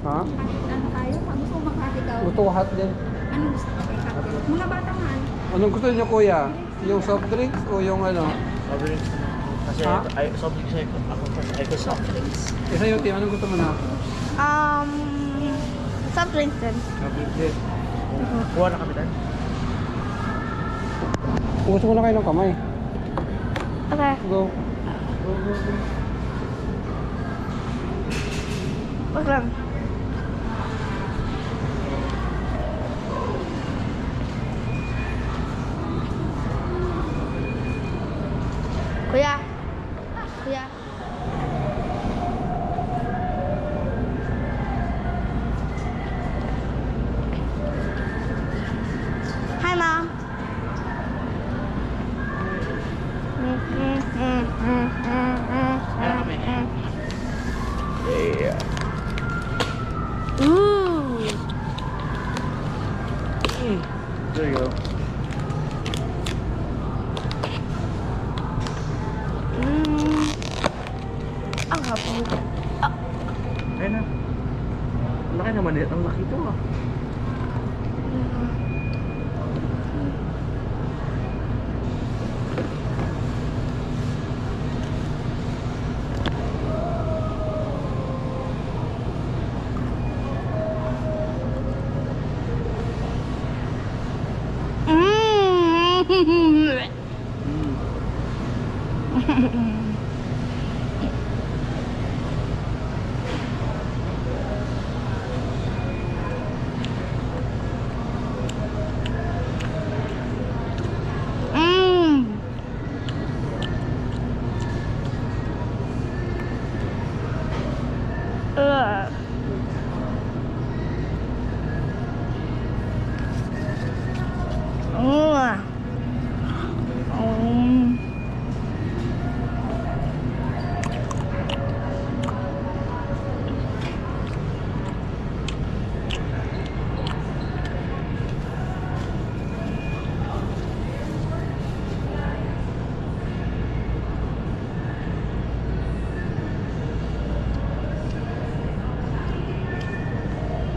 Ha? Ano tayo? Pag gusto mo makati daw. Gusto ko hot din. Anong gusto mo? Mga batang han. Anong gusto niyo kuya? Yung soft drinks o yung ano? Soft drinks na. Kasi Ha? soft drinks ako first. Ay ko soft drinks. Isa yung team, anong gusto mo na? Soft drinks din. Soft drinks din. Kuha na kami tayo. Gusto ko na kayo ng kamay. Okay. Go. Go, go, go. Wag lang. Kuya. Kuya. Hi, Mom. Yeah. Ooh. There you go. Ang hapon. Ayun na. Ang laki naman ito. Ang laki ito ah.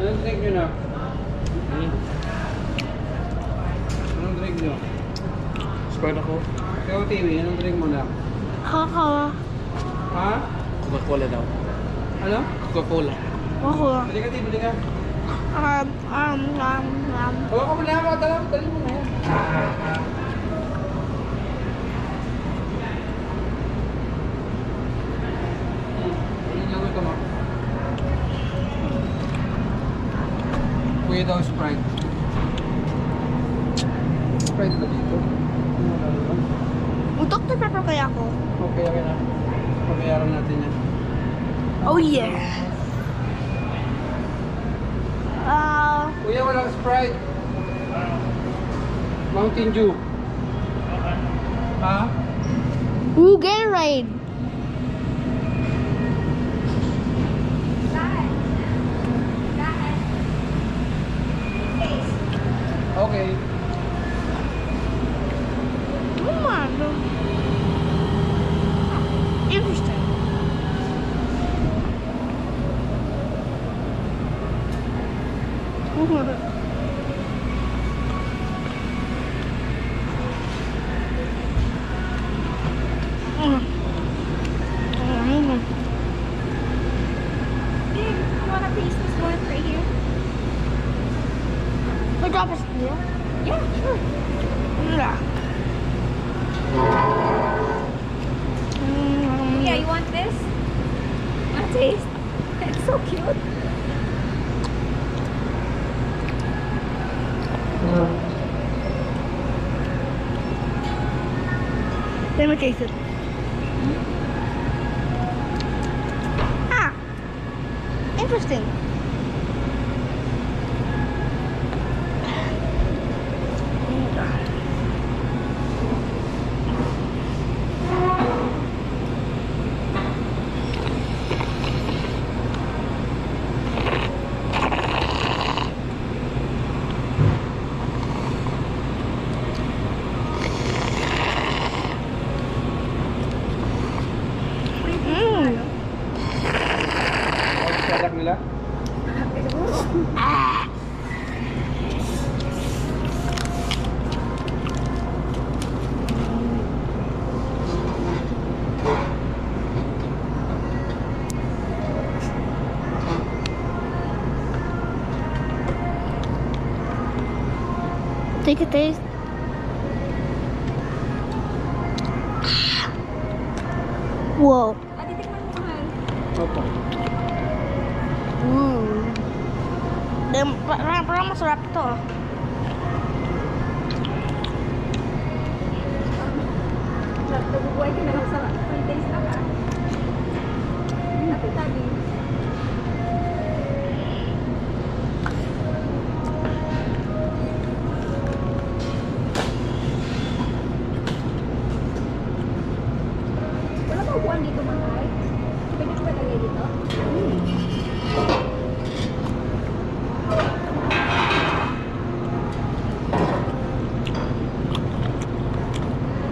Anong drink nyo na? Anong drink nyo? Sprite ako. Ikaw, Timmy, anong drink mo na? Kaka. Ha? Coca-Cola daw. Ano? Coca-Cola. Ako. Bili ka, Timmy, bili ka. Hawa ka mo na, mga talang, dali mo na yan. Anong gagawin ka mo? Kuya daw Sprite. Sprite ba dito? Wala naman. Dr. Pepper kaya ako. Okay, okay na. Pabayaran natin yan. Oh yeah. Kuya, walang Sprite. Mountain Dew. Ha? Ooh, Gatorade. Okay. Oh my God. Interesting. Want a piece this one right here? The drop is here. Yeah, sure. Yeah. Yeah, you want this? Want to taste? It's so cute. Let me taste it. Ah, interesting. Product nila? Take a taste. Whoa. Titikman mo, mahal. Opo. Parang masarap to. Nabubuhay ka na lang sa free taste na ka. Ate Tabi. Wala ba upuan dito, mahal? Pwede ko ba lagay dito?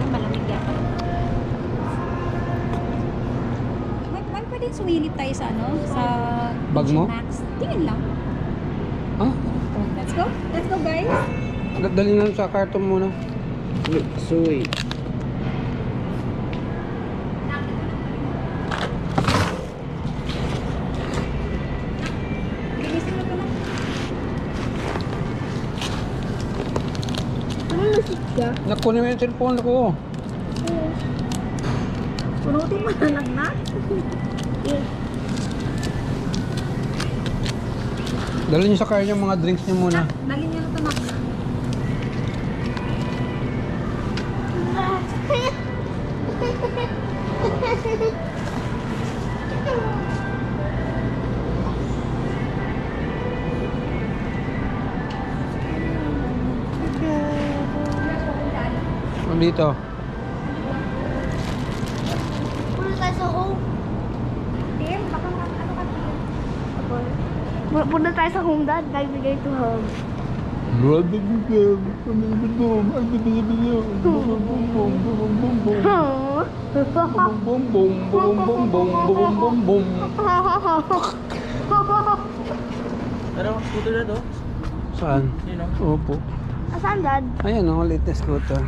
Malamig yata. Man, pwedeng sumilip tayo sa ano? Sa Bag mo? Max. Tingin lang. Ah? Let's go. Let's go, guys. Dali na sa karton muna. Suey. Bilisan mo ito na. Ano nasip ka? Nakunin mo yung cellphone ko. Punutin mo na lang na. Dali niyo sa car yung mga drinks niyo muna. Dali niyo na ito, Max. Dito. Punta tayo sa home. Tim, baka ano ka, Tim? Punta tayo sa home, Dad. Bigay to home. Pero scooter na to? Saan? Yun o. Opo. Asan, Dad? Ayan o, latest scooter.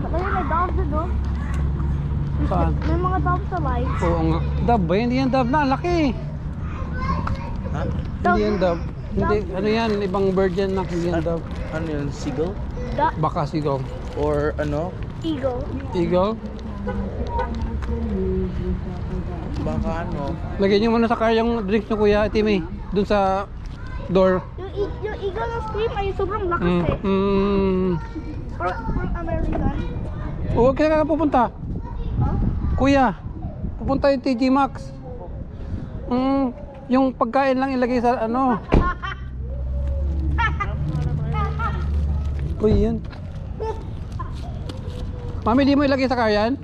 Baka yun, may dogs na, no? Saan? May mga dogs sa lights. Oo nga. Dab ba? Hindi yan dab na. Laki. Ha? Hindi yan dab. Hindi. Ano yan? Ibang bird yan na. Hindi yan dab. Ano yun? Seagull? Baka sigaw. Or ano? Eagle. Eagle? Baka ano? Lagyan niyo muna sa car yung drinks niyo, Kuya Timmy. Dun sa door. Yung eagle na scream ay sobrang lakas eh. From American. Huwag ka pupunta. Kuya, pupunta yung TG Maxx. Yung pagkain lang ilagay sa ano. Uy, yan. Mami, di mo ilagay sa car yan?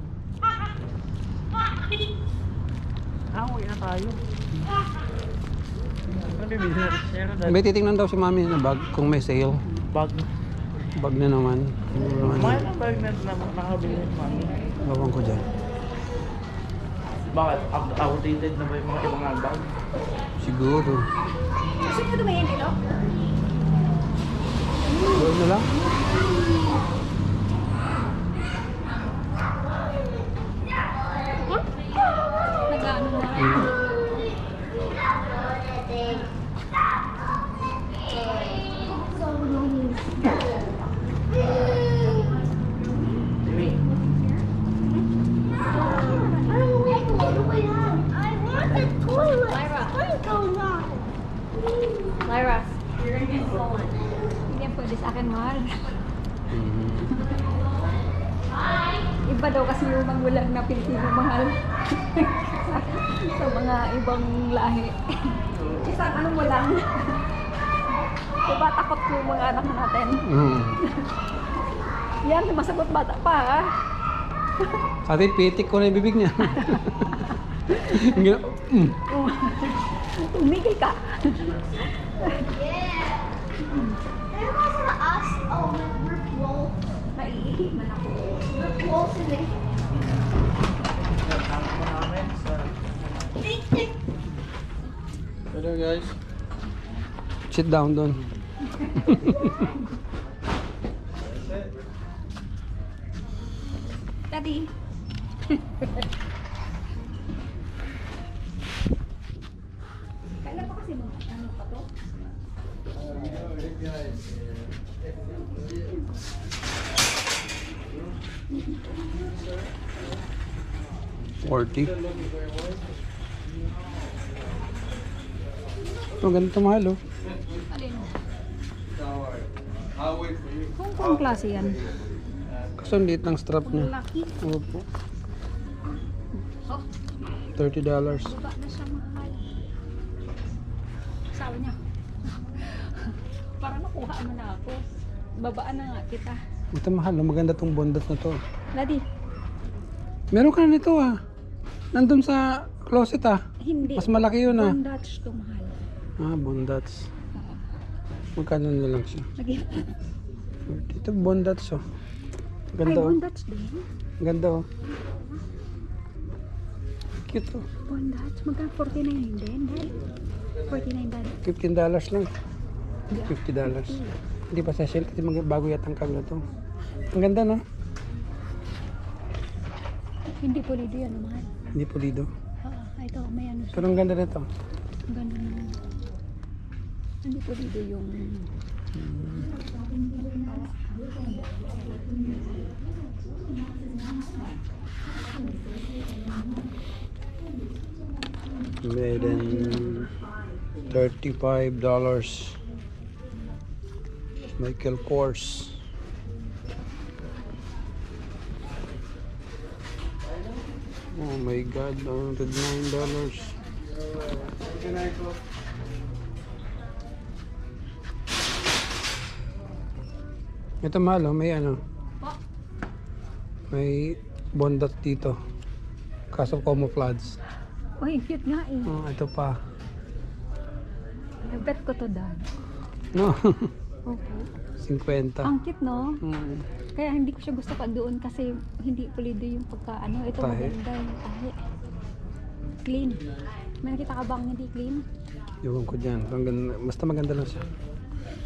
Uwi na tayo. Ano bibili na? Share na. May titingnan daw si Mami na bag kung may sale. Bag. Bag na naman. Mahal ang bag na nakabili ni Mami. Ewan ko dyan. Bakit? Outdated na ba yung mga ibang bag? Siguro. Gusto mo dumayan dito? Doon na lang. Nag-ano na. Jimmy. Lyra. Hindi yan pwede sa akin, mahal. Iba daw kasi yung manggulag na Pilipino, mahal. sa mga ibang lahi. Isang ano mo lang. Diba takot yung mga anak natin. Yan, masagot bata pa, ha? Sa atin, pitik ko na yung bibig niya. Tumigil ka. There was us. Oh, Rick Wolf. Naiihi man ako. Rick Wolf in there. Kasama namin sa... Hello guys. Sit down doon. Daddy. Kailan pa kasi ano pa to? 40. Oh, ganito mahal oh. Alin? Kung klase yan? Kaso ang liit ng strap niya. Laki. Opo. Oh, $30. baba na siya mahal. Sabi niya. Para nakuha mo na ako. Babaan na nga kita. Ito mahal oh. Maganda tong bondat na to. Daddy, Meron ka na nito ah. Nandun sa closet ah. hindi. Mas malaki yun ah. Bondage to mahal. Ah, bondats. Oo. Magkano na lang siya? Lagi. Ito bondats oh. Ay, Ganda oh. bondage din. Ganda oh. Cute oh. Bondage. Magkano 49 din, Dad? 49 Dad. $15 lang. $50. Hindi pa sa sale kasi bago yata ang kagla to. Ang ganda no? Hindi pulido yan, mahal. Hindi pulido. Oo, ito, may ano siya. Pero ang ganda nito. Ang ganda naman. Hindi pulido yung... Made in $35. Michael Kors. Oh my God, $109. Ito mahal oh, may ano. May bondat dito. Kaso camouflage. Uy, cute nga eh. Oh, ito pa. Bet ko to, Dad. No. Opo. 50. Ang cute, no? Mm. Kaya hindi ko siya gusto pa doon kasi hindi pulido yung pagka ano. Ito Tahe. maganda yung tahe. Clean. May nakita ka bang hindi clean? Iwan ko dyan. Ang ganda, basta maganda lang siya.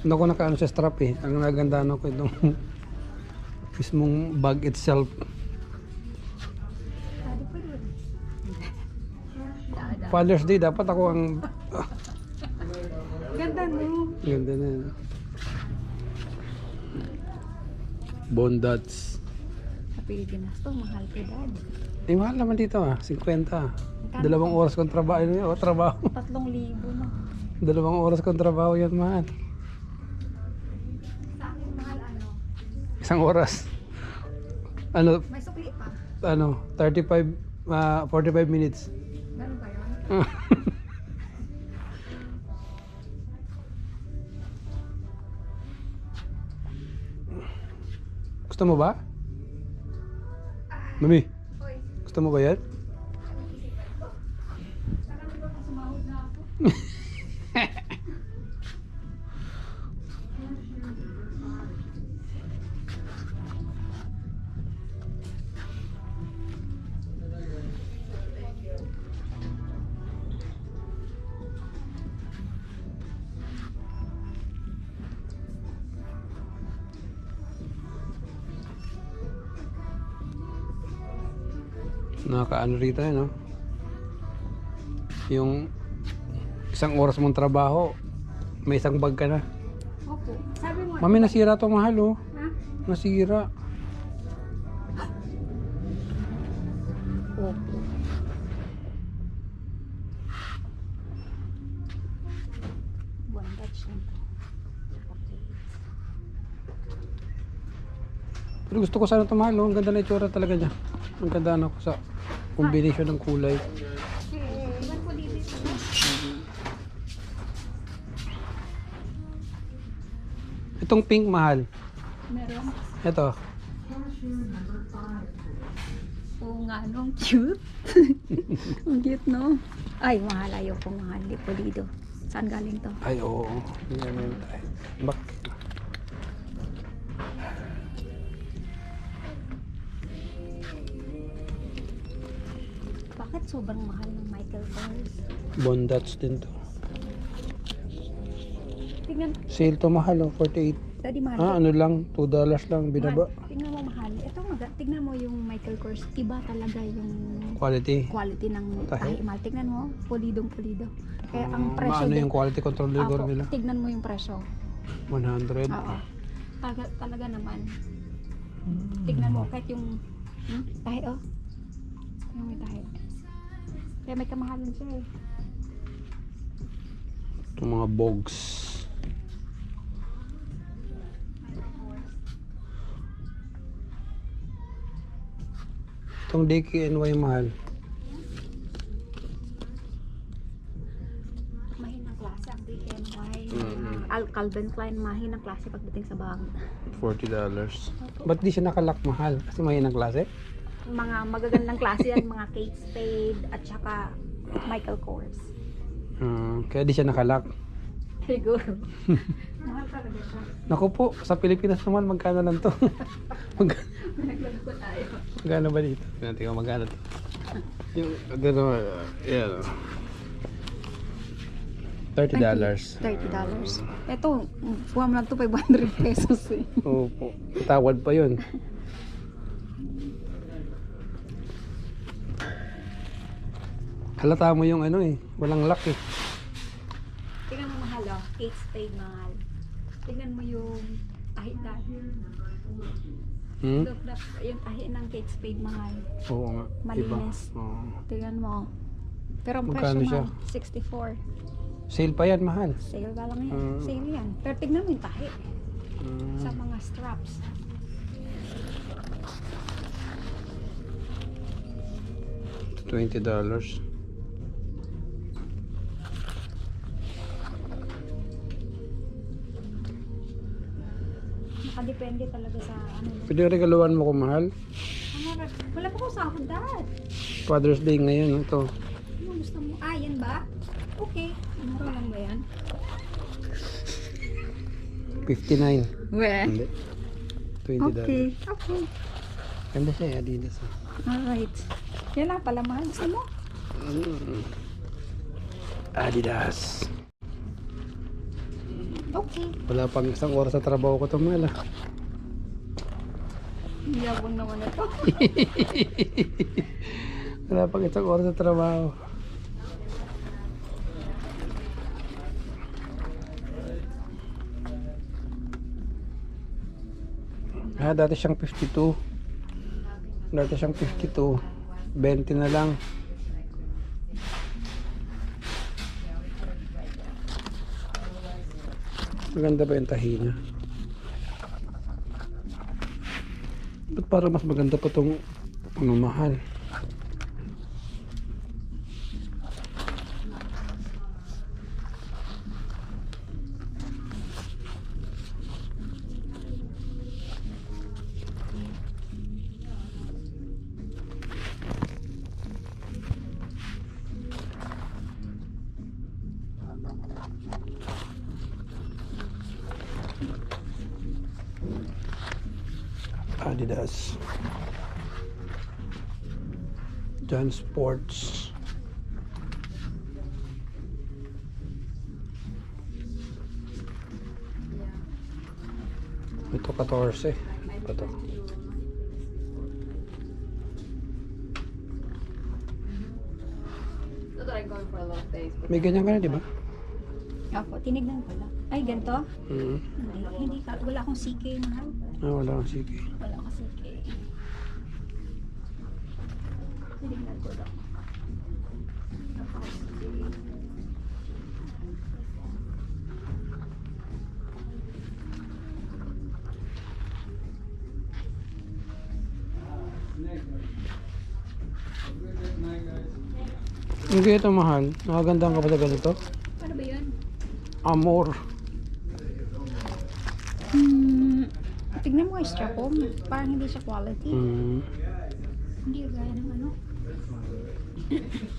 Hindi ako nakaano sa strap eh. Ang nagandaan ako itong mismong bag itself. Daddy, pwede ba? Dada. Father's Day, dapat ako ang... Ganda, no? Ganda na yun. Bondats. Sa Pilipinas to, mahal ko, Dad. Eh, mahal naman dito ah. 50. 2 oras kong trabaho. Ano yun? O, trabaho. 3,000 no? 2 oras kong trabaho yan, mahal. Sa akin, mahal ano? 1 oras. Ano, May sukli pa. 45 minutes. Ganun ba yun? Gusto mo ba? Mami, Hoy, gusto mo ba yan? saka na ba sumahod na ako? Nakakaano rito no? Yung 1 oras mong trabaho, may 1 bag ka na. Opo. Sabi mo, Mami, nasira to, mahal oh. ha? Nasira. Opo. One touch lang to. Okay. Pero gusto ko sana to, mahal oh. Ang ganda na itsura talaga niya. Ang ganda na ko sa combination ng kulay. Iwan ko dito ito. Itong pink, mahal. Meron. Ito. Oo nga, no? Ang cute. Ang cute, no? Ay, mahal. Ayaw ko mahal. Di pulido. Saan galing to? Ay, oo. Yan yun tayo. Bakit? Bakit sobrang mahal ng Michael Kors? Bondats din to. Tingnan, Sale to, mahal oh. 48. Daddy, mahal. Ah, ano lang. $2 lang. Binaba. Mahal. Tingnan mo, mahal. Ito, tingnan mo yung Michael Kors. Iba talaga yung Quality. quality ng Tahe. tahi. Mahal. Tignan mo, pulidong pulido. Kaya ang presyo Maano din- yung quality control Apo, nila? tignan mo yung presyo. 100. Oo. Talaga naman. Tignan mo, kahit yung tahi, oh. Yung may tahi. Kaya may kamahalan siya eh. Itong mga bogs. Itong DKNY mahal. Mahinang klase ang DKNY. Mm. Calvin Klein, mahinang klase pagdating sa bag. $40. Ba't di siya nakalak mahal? Kasi mahinang klase? Mga magagandang klase yan, mga Kate Spade at saka Michael Kors. Kaya di siya nakalak. Siguro. Mahal talaga siya. Naku po, sa Pilipinas naman magkano lang to? Naglago tayo. Magkano ba dito? Tingnan ko magkano to. Yung, ano, yan. $30. $30. Ito, kuha mo lang ito 500 pesos eh. Opo. Tawad pa yun. Halata mo yung ano eh. Walang lock eh. Tingnan mo mahal oh. Kate Spade mahal. Tingnan mo yung tahi dahil. Look, yung tahi ng Kate Spade mahal. Oo nga. Malinis. Iba. Oo. Tingnan mo. Pero ang Magkano presyo siya? mahal, 64. Sale pa yan, mahal. Sale ka lang yan. Mm. Sale yan. Pero tignan mo yung tahi sa Mm. mga straps. $20. Nakadepende talaga sa ano. Pwede regaluhan mo kung mahal. Wala pa ko sahod dad. Father's Day ngayon. Ito. Ano gusto mo? Ah, yan ba? Okay. Ano lang ba yan? 59. Weh. Hindi. $20. Okay. Okay. Ganda siya, Adidas. Alright. Yan lang pala mahal. Gusto mo? Adidas. Okay. Wala pang isang oras sa trabaho ko ito, mahal. Yabang naman ito. Wala pang isang oras sa trabaho. Dati siyang 52. Dati siyang 52. 20 na lang. Maganda ba yung tahi niya? Ba't parang mas maganda pa itong ano, mahal? Adidas. John Sports. Ito 14. Ito. May ganyan ka na, di ba? Ako, tinignan ko lang. Ay, ganito? Mm. Hindi ka. Wala akong CK mahal. Wala kang sige. Wala akong CK. Tinignan ko lang. Hindi ito mahal. Nakagandaan ka pa sa ganito? Ano ba yun? Amor. Tignan mo yung strap ko. Parang hindi siya quality. Mm. Hindi gaya ng ano.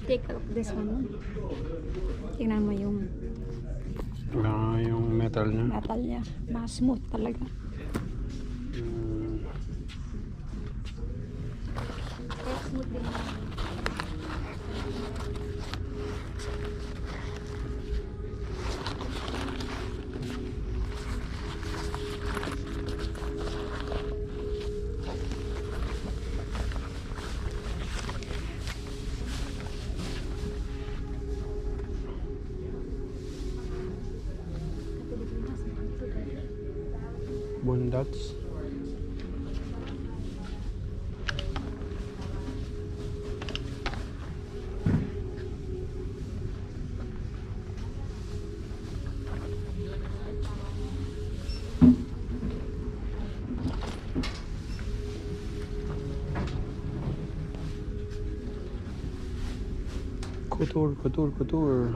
Take a look this one. Tingnan mo yung Wala yung metal niya. metal niya. Mas smooth talaga. Mm. Kaya smooth din. Bondats. Couture, couture, couture.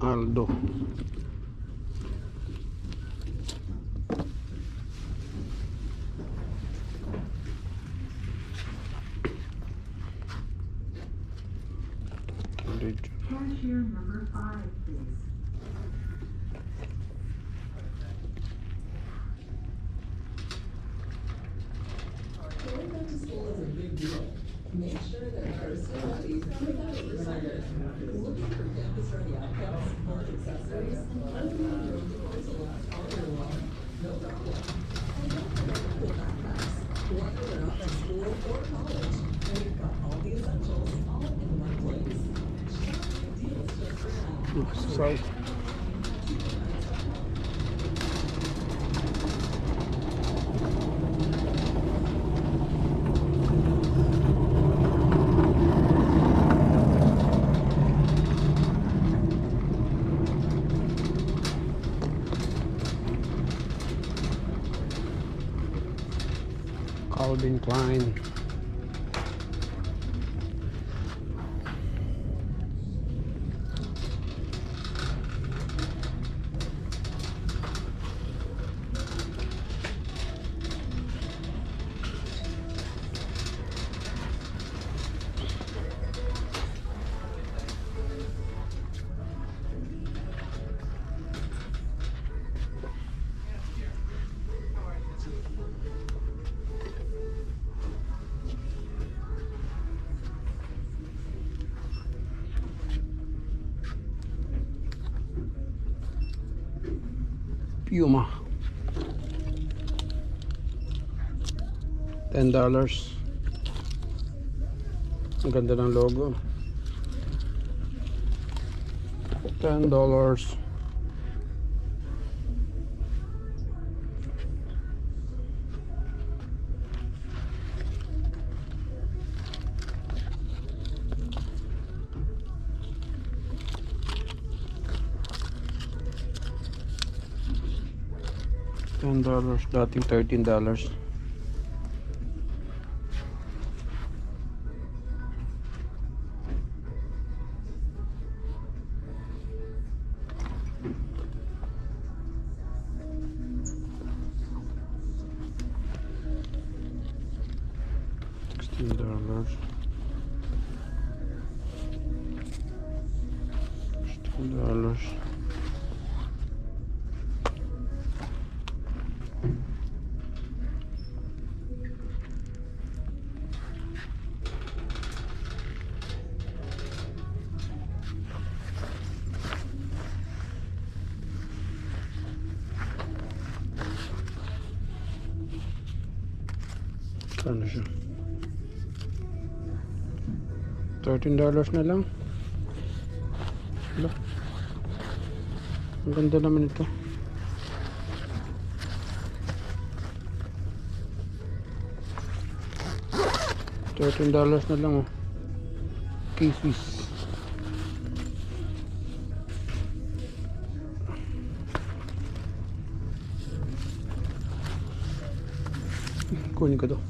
Aldo. Cashier number 5, please. Sorry. Calvin Klein. Puma. $10. Ang ganda ng logo. $10. $10, dating $13. $16. $16. Kano siya? $13 na lang. Hala. Ang ganda naman ito. $13 na lang, oh. K-Swiss. Kunin ko to.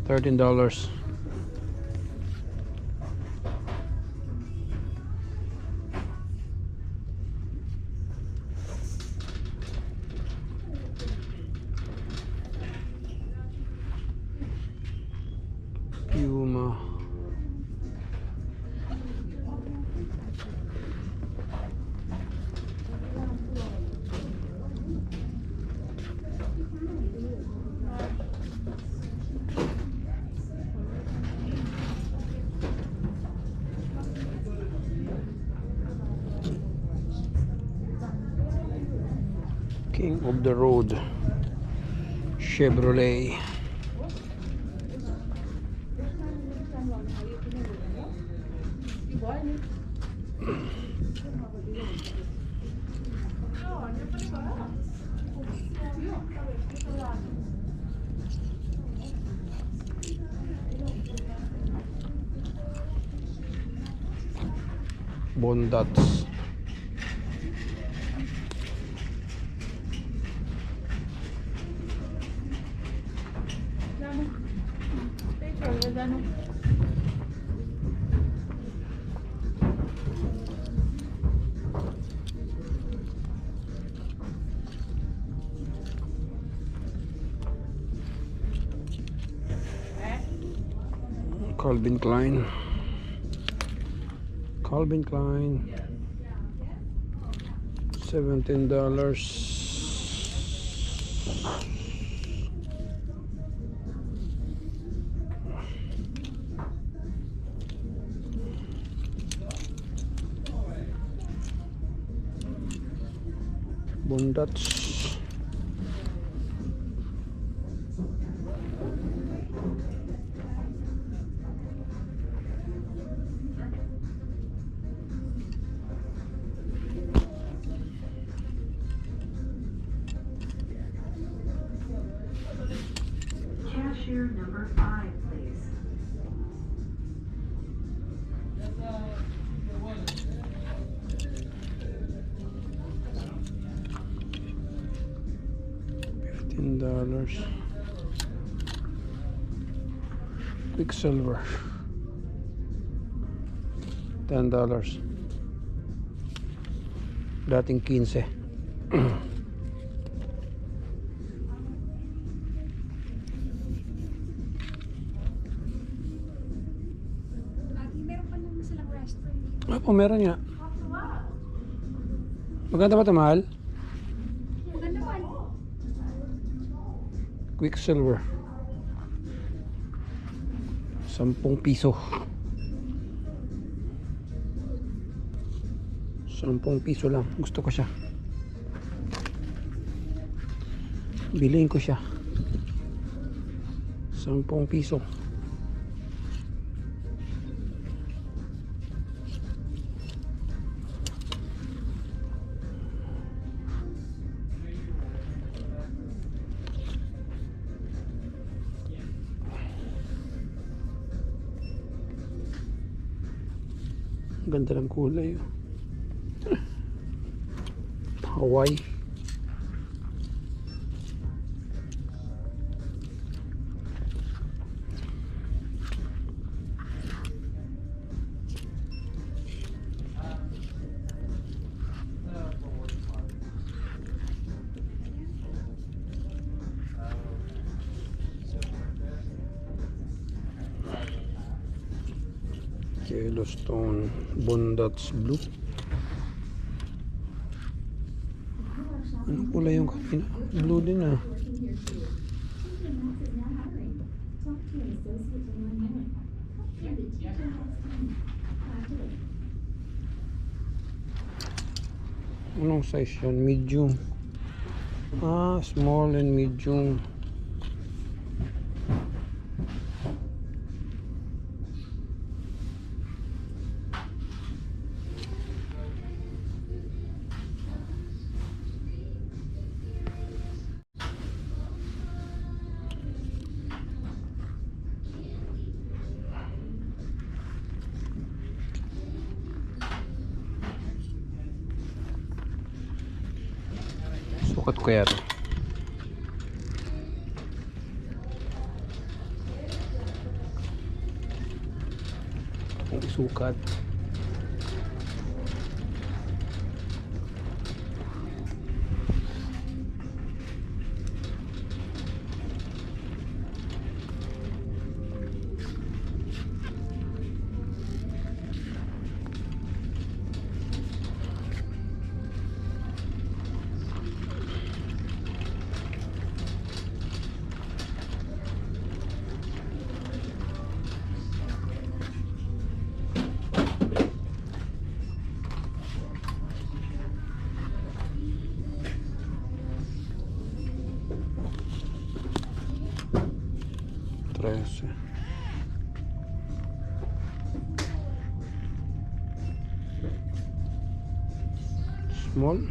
$13. Puma. King of the Road, Chevrolet. Bondats. Calvin Klein. Calvin Klein. $17. Bondats. Cashier number 5, please. $15. Quicksilver. $10. Dating 15. Lagi meron pa naman silang restaurant. Opo, meron nga. Maganda ba ito, mahal? Maganda man. Quicksilver. 10 piso. 10 piso lang. Gusto ko siya. Biliin ko siya. 10 piso. Ganda ng kulay. Hawaii. Yellowstone Bondats Blue. Anong kulay yung kanina? Blue din ah. Anong size yun? Medium. Ah, small and medium. Sukat ko kaya ito. Sukat. Small.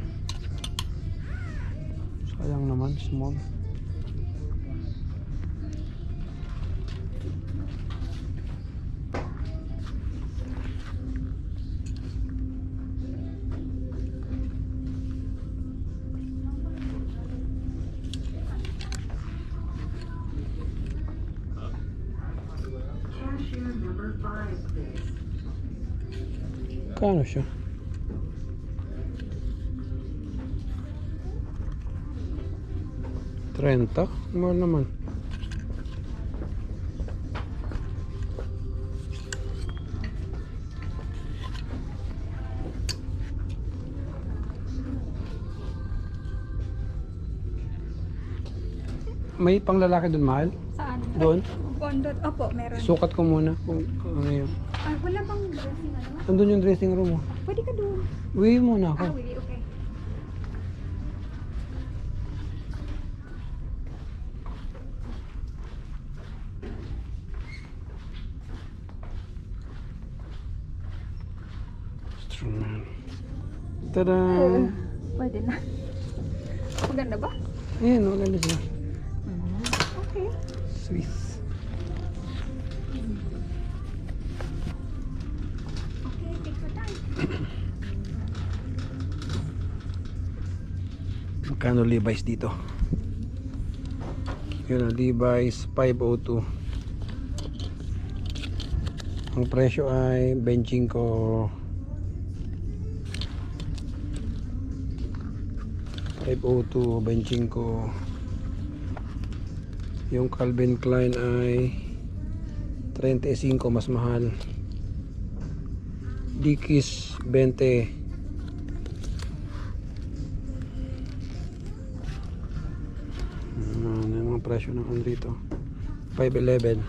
Sayang naman, small. 5, please. Kano siya? Trenta? Mahal naman. May pang lalaki doon, mahal? Saan? Doon? Bondot. Opo, meron. Sukat ko muna kung ano yun. Ah, wala bang dressing ano? Andun yung dressing room mo. Pwede ka doon. Uwi muna ako. Ah, really? Okay. Instrument. Tada! Pwede na. Maganda ba? Ayan, maganda siya. Okay. Swiss. Okay, take your time. Magkano Levi's dito? Yun ang Levi's 502. Ang presyo ay benching ko 502, benching ko. Yung Calvin Klein ay 35, mas mahal. Dickies 20. Ano yung mga presyo ng ano dito? 511.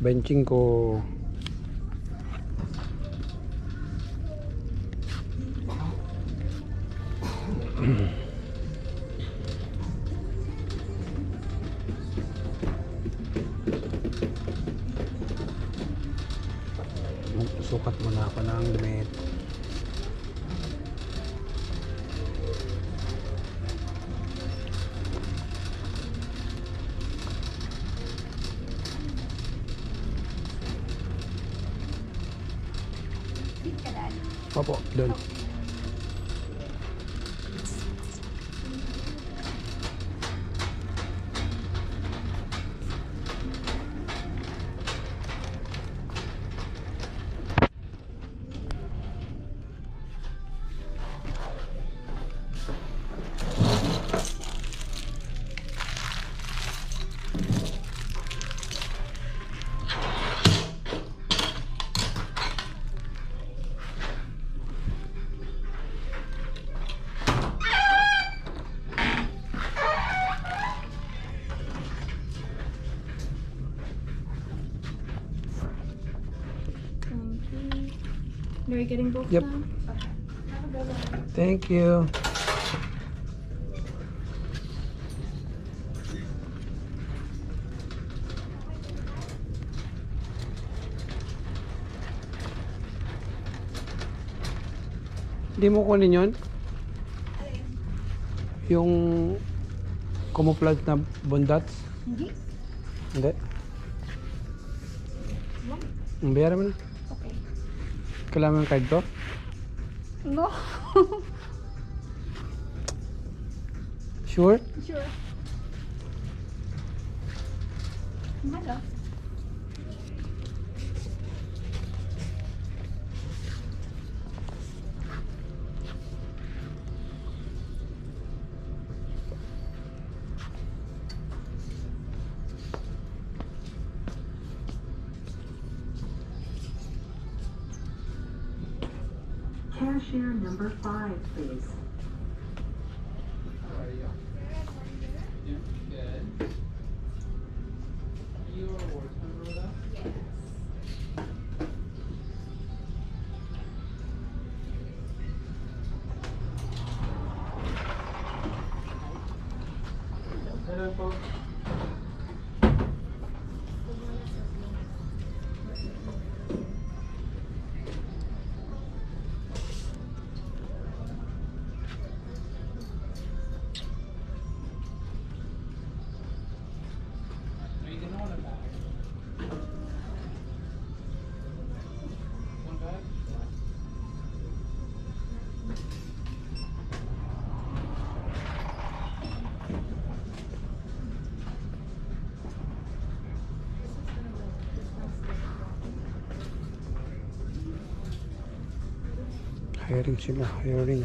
Benching ko sukat muna ako ng damit. Sit ka, Dad. Opo, doon. Are you getting both Yep. now? Thank you. Hindi mo kunin yun? Yung camouflage na bondats? Hindi. Hindi. Ang bayaran mo na. Okay. Kailangan mo yung card ko? No. Sure? Sure. Hello. Cashier number 5, please. Hiring sila, hiring.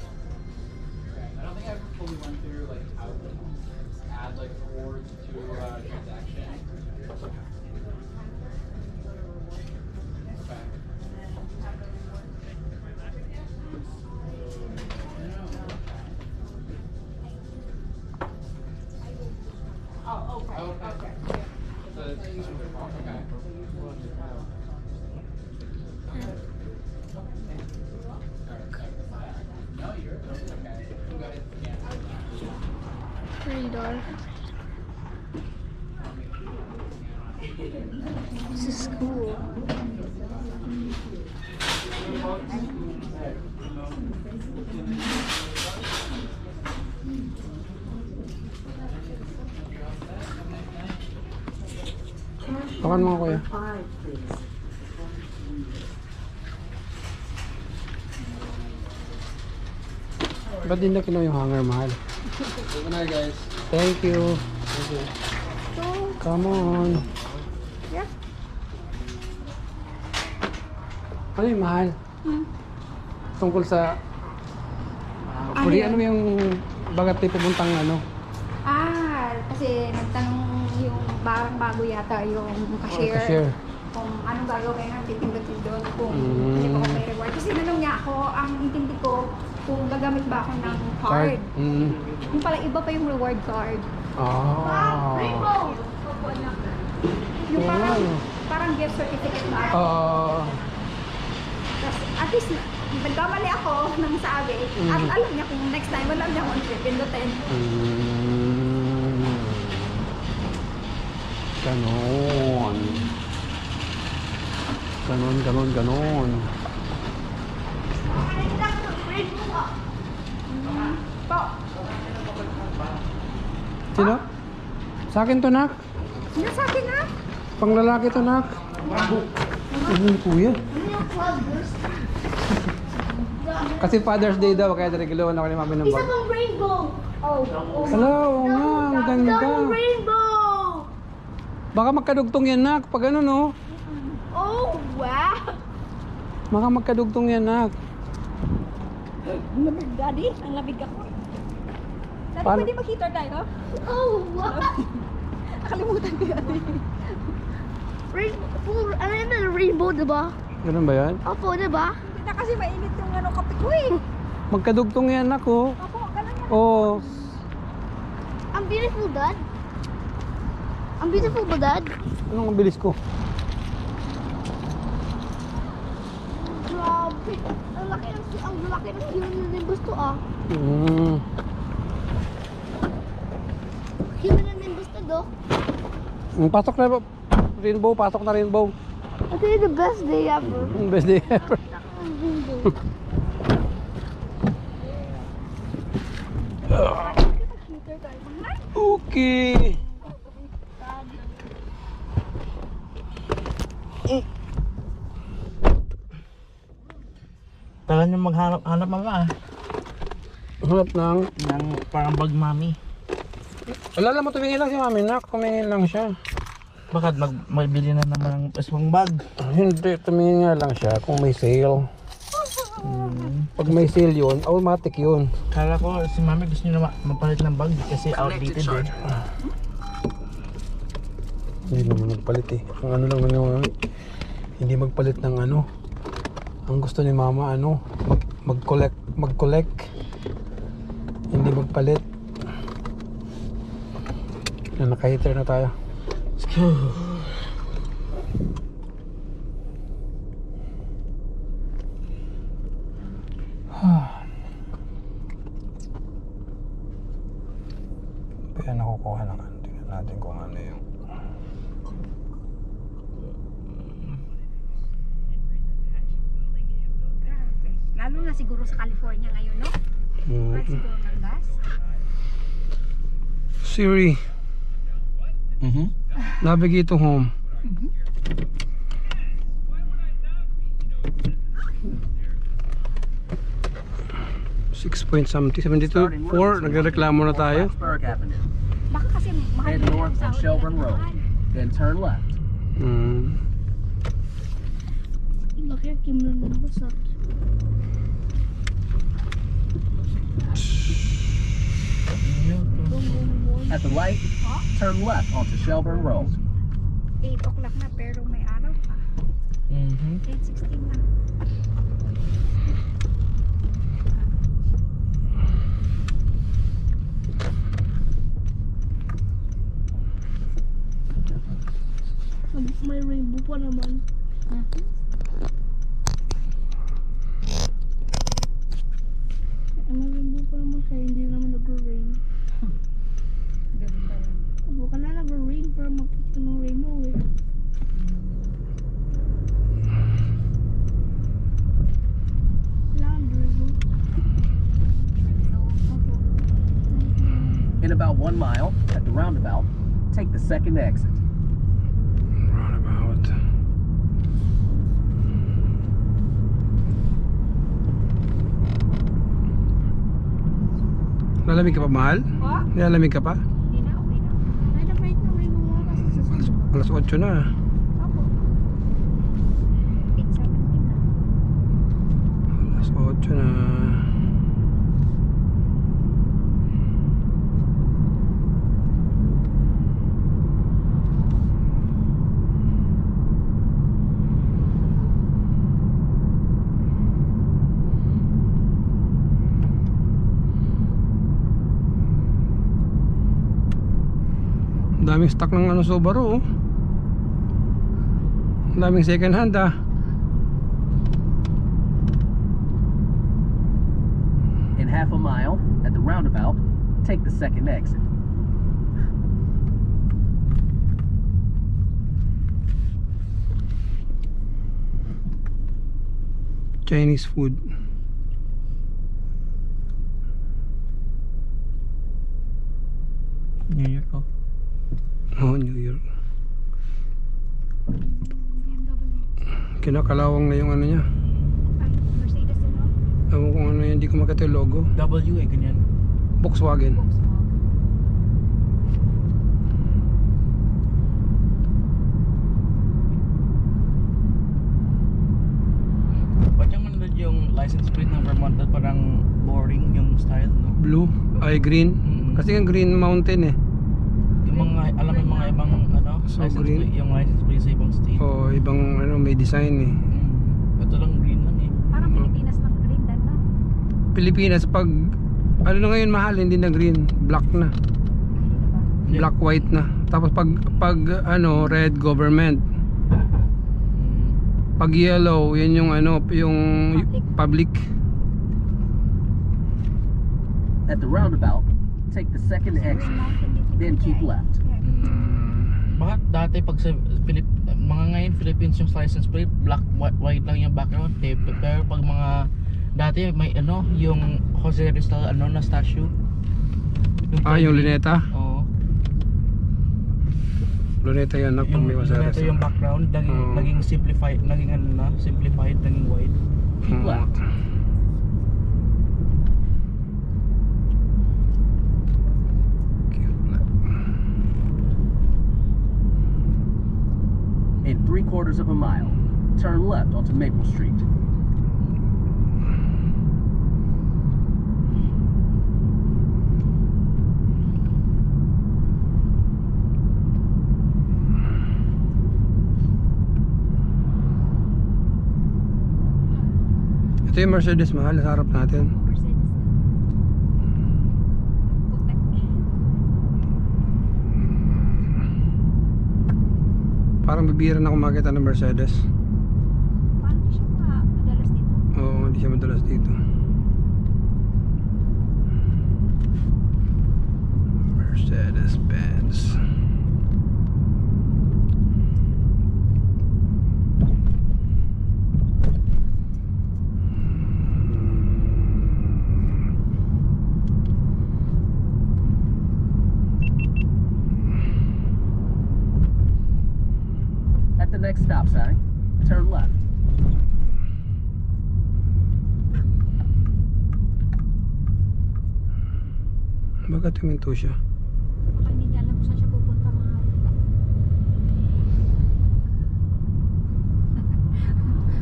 I don't think I ever fully went through like how to add like rewards to a transaction. Okay. Oh, okay. So it's okay. No, you're okay. Go ahead. $3. This is cool. Takan mo kuya. 5, please. Ba't din na kinuha yung hanger, mahal? Good night, guys. Thank you. So, Come on. yeah. Ano yung mahal? Tungkol sa... Puri, ano yung bagat tayo pupuntang ano? Kasi nagtanong yung parang bago yata yung cashier. Cashier. Kung anong gagawin ng titindatin doon kung Mm. hindi pa ako may reward. Kasi nanong niya ako, ang intindi ko kung gagamit ba ako ng card. Mm. Yung pala iba pa yung reward card. Ah. Yung parang, Oh. parang gift certificate na. Tapos at least nagkamali ako ng sabi. At alam niya kung next time alam niya kung pindutin. Ganon. Ganon. Po, Sino? Sa akin to, nak. yun sa akin na. Pang lalaki to, nak. Ano yung kuya? Kasi Father's Day daw, kaya narigaluhan ako ni mami ng Isa bag. pang rainbow. Oh, Hello, oo nga, ang ganda. Double rainbow. Baka magkadugtong yan, nak. Pag ano, no? Oh, wow. Baka magkadugtong yan, nak. lamig daddy. Ang lamig ako. Daddy, Paano? pwede mag-heater tayo? Oh, wow. Nakalimutan ko yun. Ano yun na rainbow, diba? Ganun ba yan? Opo, diba? Hindi na kasi mainit yung ano, kape ko eh. Magkadugtong yan, nak, oh. Opo, ganun yan. Oh, Ang beautiful, Dad. Ang beautiful ba, Dad? anong ang bilis ko? Grabe. Ang laki ng cumulonimbus to, ah. Cumulonimbus to, Dok. Pasok na, rainbow, pasok na rainbow. Ito yung the best day ever. Ang best day ever. Rainbow. Mag-heater tayo. Okay. Tagal nyo maghanap mama ah. Hanap ng... Ng parang bag mami. Alala mo, tumingin lang si mami, nak. Tumingin lang siya. Bakit magbili na naman ng isang bag? Hindi, tumingin nga lang siya kung may sale. Pag may sale yun, automatic yun. Kala ko si mami gusto nyo na mapalit ng bag kasi outdated eh. Hindi naman nagpalit eh. Ang ano lang naman, hindi magpalit ng ano. Ang gusto ni mama, ano, mag-collect. Hindi magpalit. Naka-heater na tayo. Let's go. Kaya nakukuha ng ano. Tingnan natin kung ano yung... ano na siguro sa California ngayon, no? Mahal siguro ng gas. Siri, navigate to home. 6.something, 72.4, nagreklamo na tayo. Plattsburgh Avenue. Baka kasi mahal Head na north sa on Shelburne Road. Then turn left. Bakit kimlan mo ba sa At the light, turn left onto Shelburne Road. 8 o'clock na pero may araw pa. 8:16 na. may rainbow pa naman. May rainbow pa naman kaya hindi naman nag-rain. Ganda yan. Baka na nag-rain para makita ng rainbow eh. Kailangan rainbow. In about 1 mile, at the roundabout, take the second exit. Roundabout. Lalamig ka pa, mahal? Oh, Lalamig ka pa? hindi na, okay na. Ay, na-bright na rainbow nga kasi sa sunod. Alas 8 na. Opo. 8:17 na. Alas 8 na. Daming stock ng ano Subaru oh. Daming second hand ah. In half a mile, at the roundabout, take the second exit. Chinese food. New York ko. Oh, New York. BMW. Kinakalawang na yung ano niya. Ay, Mercedes din, no? Ewan kung ano yan, hindi ko makita yung logo. W eh, ganyan. Volkswagen. Volkswagen. Ba't yung manunod yung license plate ng Vermont at parang boring yung style, no? Blue, ay green. Kasi yung Green Mountain eh. Yung mga, alam mo yung mga ibang ano, So, license green. plate, yung license plate sa ibang state. O ibang ano, may design eh. Ito lang green lang eh. Parang Pilipinas ng green dan na. Pilipinas pag ano na ngayon mahal, hindi na green, black na. Yeah. Black white na. Tapos pag ano, red government. Pag yellow, yun yung ano, yung public. At the roundabout, take the second exit, then keep left. Bakit dati pag sa mga ngayon Philippines yung license plate black white lang yung background eh, pero pag mga dati may ano yung Jose Rizal ano na statue Yung Luneta. oo Luneta yan na pag may yung Wasares. ito yung background naging simplified naging ano na simplified naging white Keep left. In 3/4 of a mile, turn left onto Maple Street. Ito yung Mercedes mahal sa harap natin. Mercedes. Putek. Parang bibira na ako makita ng Mercedes. Paano siya madalas dito? Oo, hindi siya madalas dito. Mercedes Benz. the next stop sign, turn left. Bakit tuminto siya? Baka hindi niya alam kung saan siya pupunta, mahal.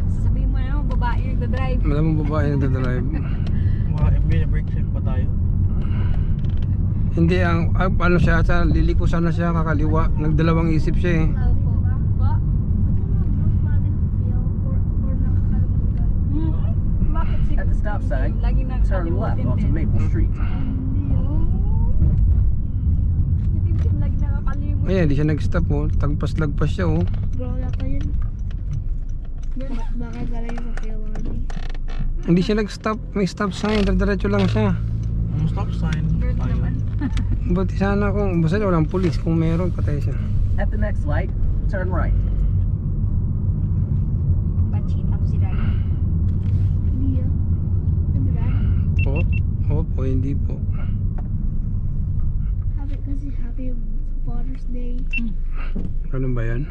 Sasabihin mo na, babae nagdadrive. Malamang babae nagdadrive. Mga break check pa tayo. Hindi, ano siya, liliko sana siya kakaliwa. Nagdalawang isip siya eh. Opo. Po? Bakit si At the stop sign, lagi na turn left onto Maple Street. Tim lagi nakakalimot. Ayan, hindi siya nag-stop oh. Tagpas-lagpas siya oh. Wala pa yun. Baka galing sa Philharmony. Hindi siya nag-stop. May stop sign. Diretso lang siya. Ang stop sign. Girl Ayun. naman. Buti sana kung basta walang pulis. Kung meron, patay siya. At the next light, turn right. Panchita ko si Daddy. Hindi ah. Ano ba? Opo, hindi po. Happy Father's Day. Ano ba yan?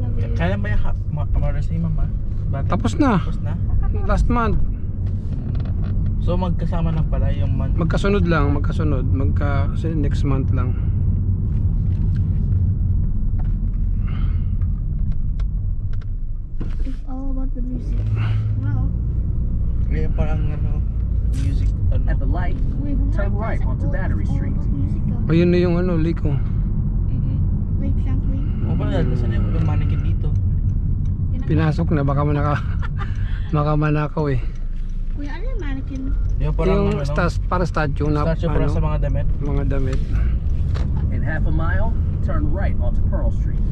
Love you. Kailan ba yung Mother's Day, mama? Bakit? Tapos na. Tapos na? Last month. So magkasama na pala yung month. Magkasunod lang. Kasi next month lang. It's all about the music. Wow. Kaya parang ano, music, At the ano. light, Wait, turn right onto Battery Street. Music ah. Ayun na yung ano, liko. Mhm. Like Franklin. O pala, saan yung mannequin dito? Pinasok na. Baka manakaw eh. Kuya, ano yung mannequin? Yung parang Yung para statue na statue para sa mga damit. mga damit. In half a mile, turn right onto Pearl Street.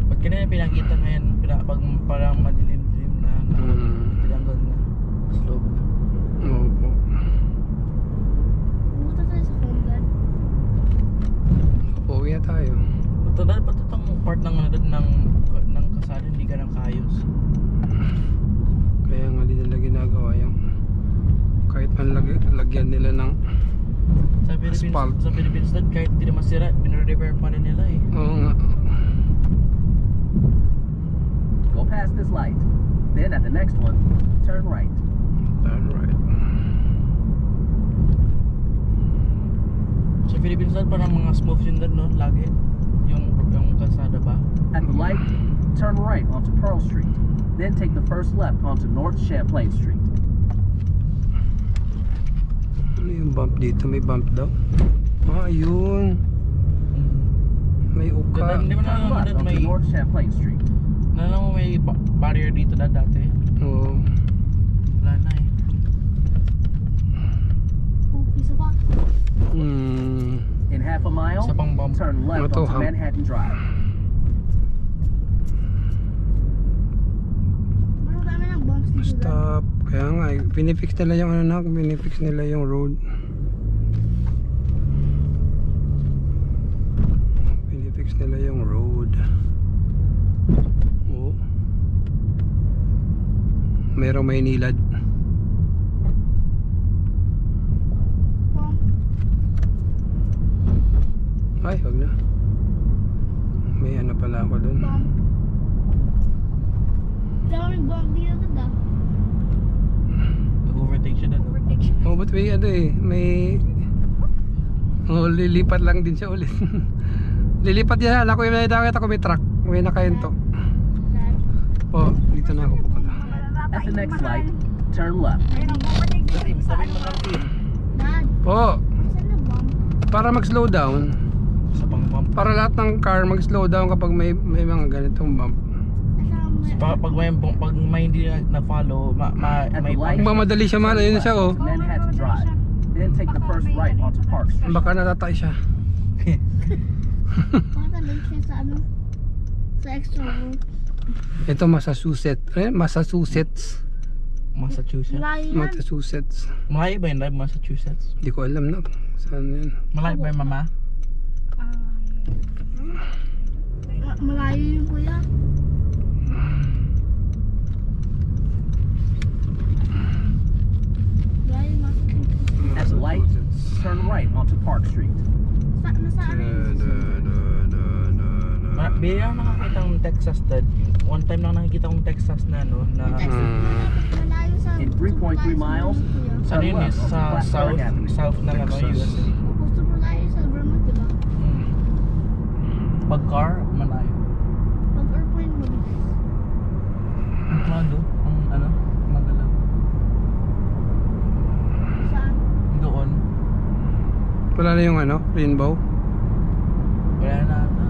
Ba't kanina pinakita ngayon, pag parang madilim-dilim na, tinanggal na, slow na. Opo. Pumunta tayo sa Congan. Opo, uwi na tayo. Ba't itong part ng kasada hindi ka ng kaayos? Kaya nga din nila ginagawa yung kahit man lagyan nila ng Asphalt. Sa Philippines doon, kahit hindi naman sira, pinrepair pa rin nila eh. oo nga. Go past this light. Then at the next one, turn right. Alright. Sa Philippines doon, parang mga smooth yun doon, no? Lagi. Yung kalsada ba? At the light, turn right onto Pearl Street. Then take the first left onto North Champlain Street. Ano yung bump dito? May bump daw? Ayun. May uka. Hindi mo na Turn alam left doon onto may, North Champlain Street. alam mo may barrier dito na dati. Oo. Wala na eh. Oh, isa pa. In half a mile, Isa pang bump. turn left Ito, onto ha? Manhattan Drive. Ano dami ng bumps dito? Stop. Kaya nga, pinifix nila yung ano na, pinifix nila yung road. Pinifix nila yung road. Oo. Merong may nilad. Ay, wag na. May ano pala ako dun. Bump. Daming bump dito ganda. Nag-overtake siya doon. Overtake siya. Oh, but may ano eh, may lilipat lang din siya ulit. Lilipat yan, ako yung nakita ko may truck, may nakahinto. Dad. Oh, dito na ako pupunta. At the next light, turn left. Ayun ang overtake dito. Sabihin mo lang din. Dad, Oh, saan na bump? para mag-slow down, Isa pang bump. para lahat ng car mag-slow down kapag may mga ganitong bump. Pag may hindi na follow, may Kung mamadali siya man, ayun na siya oh. Manhattan Drive. Then take the first right onto Park Street. Baka natatay siya. Pagkatalig siya sa ano? Sa extra road. Ito Massachusetts. Massachusetts. Massachusetts. Malayo yan. Massachusetts. Malayo ba yun, Massachusetts? Hindi ko alam na. Saan yan? Malayo ba yun, mama? Malayo yun kuya. Malayo, Massachusetts. At the light, turn right onto Park Street. Nasaan na yun? Bili ako nakakita ng Texas dad. One time lang nakikita kong Texas na ano na Malayo sa... In 3.3 miles, ano turn yun eh, left onto sa Plattsburgh Avenue. south ng ano Texas. USA. Gusto mo malayo sa Vermont, diba? Pag car, malayo. Pag airplane mo. Ang plano, ang ano, magalaw. Saan? Doon. Wala na yung ano, rainbow. Wala na ata.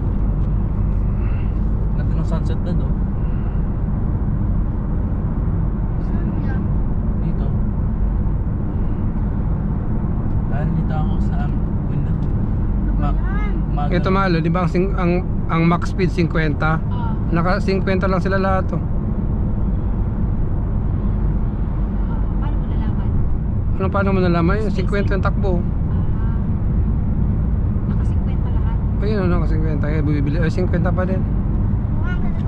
Natin ng sunset na do. Saan yan? Dito. Dito ako sa window. Ano ba yan? Ito mahal, di ba ang max speed 50? Naka 50 lang sila lahat oh. Paano mo nalaman? Paano mo nalaman? Yung 50 yung takbo. Naka 50 lahat. Ayun, naka 50. Kaya bibili. Ay, 50 pa din. Mukhang nakita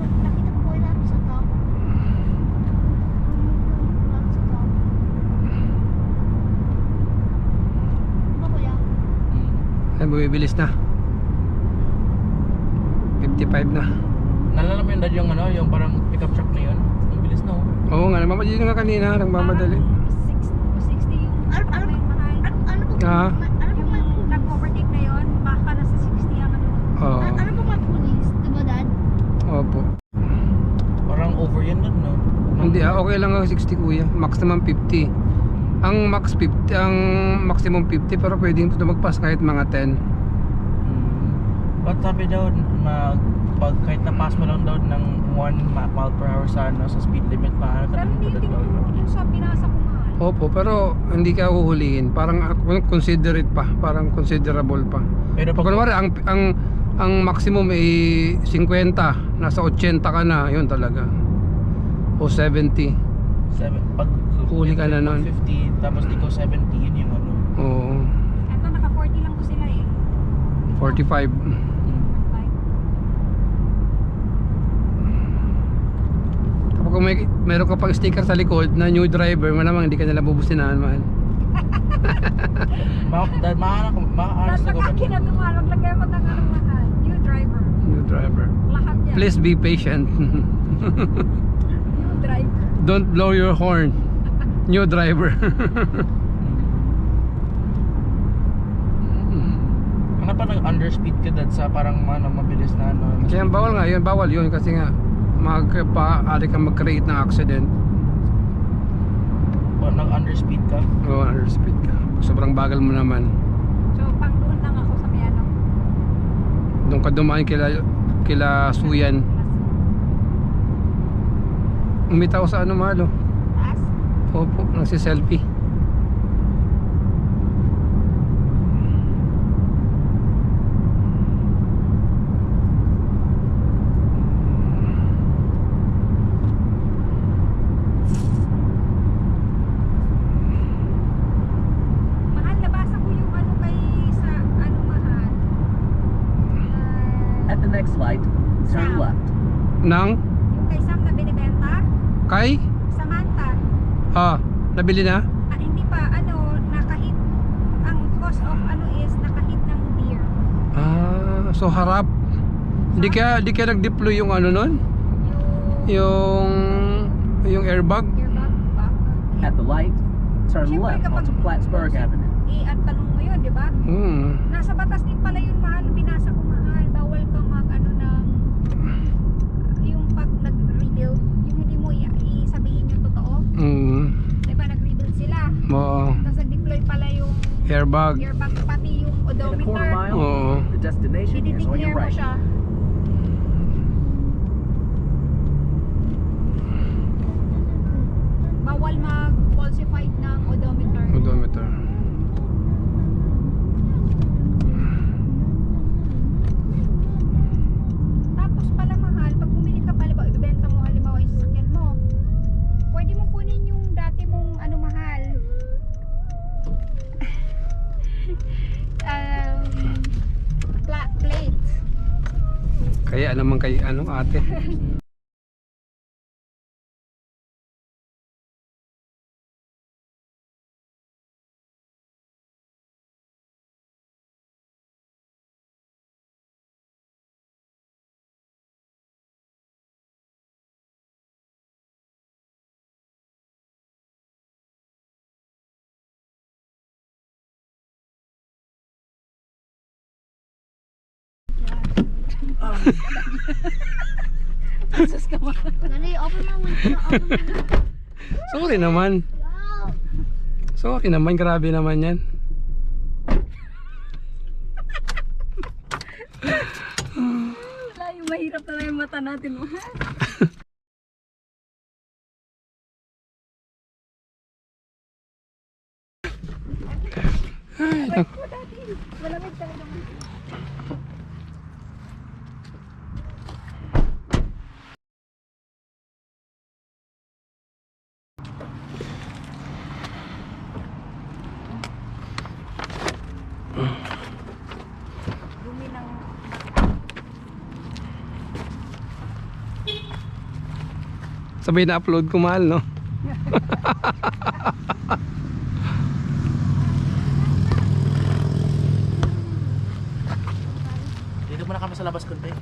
ko lang sa top. Lang sa top. Ano ba kuya? Ay, bumibilis na. 55 na. Nalala mo yun dad yung ano, yung parang pickup truck na yun? Ang bilis na oh. Oo nga, nagmamadali nga kanina. Nagmamadali. 60 yung Ano mahal. ano po? Ah. Ano po may pulis? Nag-overtake na yun, baka nasa 60 ang ano. Oo. Ano po may pulis? Diba dad? Opo. Parang over yun dad no? Hindi okay lang ang 60 kuya. Maximum 50. Ang max 50, ang maximum 50 pero pwedeng tumagpas kahit mga 10. Ba't sabi daw pag kahit napas mo lang daw ng 1 mile per hour sa ano, sa speed limit pa Pero hindi yung sa pinasa ko mahal. Opo, pero hindi ka huhulihin. Parang considerate pa, parang considerable pa. Pero Pag kunwari ang maximum ay 50, nasa 80 ka na, yun talaga. O 70. pag Huli ka na nun. 50 tapos ikaw 70 yun yung ano. Oo. Eto, naka 40 lang ko sila eh. 45. Kapag meron ka pang sticker sa likod na new driver, malamang hindi ka nila bubusinahan man. Makaaras na ko ba? Kinatumalog, lagay mo ng anong mahal. New driver. New driver. Lahat yan. Please be patient. New driver. Don't blow your horn. New driver. Ano pa nag-underspeed ka dad sa parang ano, mabilis na ano? Kaya bawal nga yun, bawal yun kasi nga maaari kang mag-create ng accident. Nag-underspeed ka? O underspeed ka. Sobrang bagal mo naman. So, pang doon lang ako sa may ano. Doon ka dumaan kila Suyan. Umitaw sa ano malo. Taas. Opo, nagsi-selfie. Mahal, nabasa ko yung ano kay sa ano mahal. At the next light, turn left. Nang Yung kay Sam na binibenta. kay Samantha. nabili na? Hindi pa, ano, nakahit. Ang cost of ano is nakahit ng beer. So harap. Hindi ka nag-deploy yung ano nun? Yung airbag? Earbag ba? At the light, turn Siyempre, left kapag- onto Plattsburgh Avenue. Ang tanong mo yun, di ba? Nasa batas din pala yun mahal. Binasa ko mahal. Bawal kang mag ano ng yung pag nag-rebuild, yung hindi mo sabihin yung totoo. Di ba nag-rebuild sila? Oo. Tapos nag-deploy pala yung Airbag. airbag pati yung In a quarter odometer. mile, Oo. the destination is on Didideclare your mo right. siya. Bawal mag-falsified ng odometer. Odometer. Tapos pala mahal, pag bumili ka pala ba, ibebenta mo halimbawa yung sasakyan mo. Pwede mo kunin yung dati mong ano mahal. Plate. Kaya naman kay ano ate. Sus ka man. Dali, open my window. Open my window. Sorry naman. Wow. Sorry naman, grabe naman yan. Wala yung mahirap na yung mata natin. Oh. Malamig talaga. Dumi ng Sabay na upload ko, mahal, no? Dito muna kami sa labas konti.